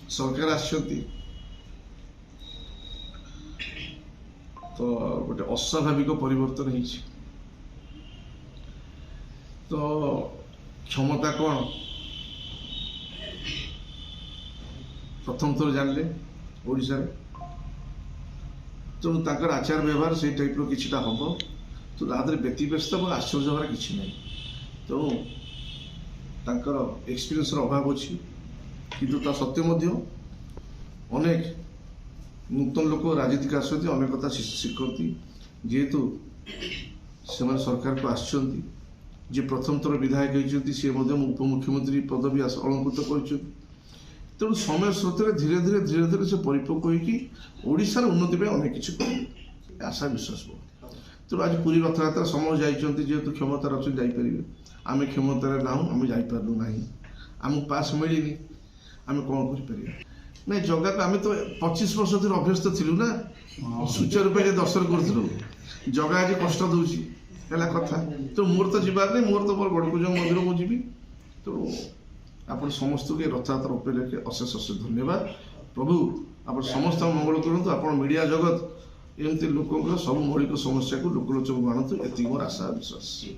सरकार आछंती तो गोटे अस्वाभाविक परिवर्तन होइछि तो क्षमता कौन प्रथम थर जानले ओडिशा तेणु ताकर आचार व्यवहार से टाइप किछिटा हम तो तादरे व्यतिव्यस्त और आश्चर्य हमारा किसी ना तेणु ताकर एक्सपीरियंस अभाव अच्छी किंतु ता सत्य अनेक नूतन लोक राजनीतिक आसती अनेक कथा शिखती जेहेतु से सरकार को आसुँच जे प्रथम थर विधायक होती सी उपमुख्यमंत्री पदवी अलंकृत कर तेणु समय स्रोत धीरे धीरे धीरे धीरे से परिपक्व होशार उन्नति में अनेक किसी करेंगे आशा विश्वास तेणु आज पूरी रथयात्रा समय जाइए जेहेतु क्षमता अच्छे जापर आम क्षमतार ना आम जापारू ना आमको पास मिलनी आम कौन कर ना जगह को आम तो 25 वर्ष धीरे अभ्यस्त थिलु ना सुचारू रूपे दर्शन करूँ जगह आज कष्ट दूसरी है कथा तो मोर तो जीवार नहीं मोर तो मोर गड़पूज मंदिर को जी तो आप समस्त के रथयात्रा उपलक्षे अशेष अशेष धन्यवाद प्रभु आप समस्त मंगल करूँ आप मीडिया जगत एमती लोक सब मौलिक समस्या को लोकलोचन आणतु ये मोर आशा विश्वास।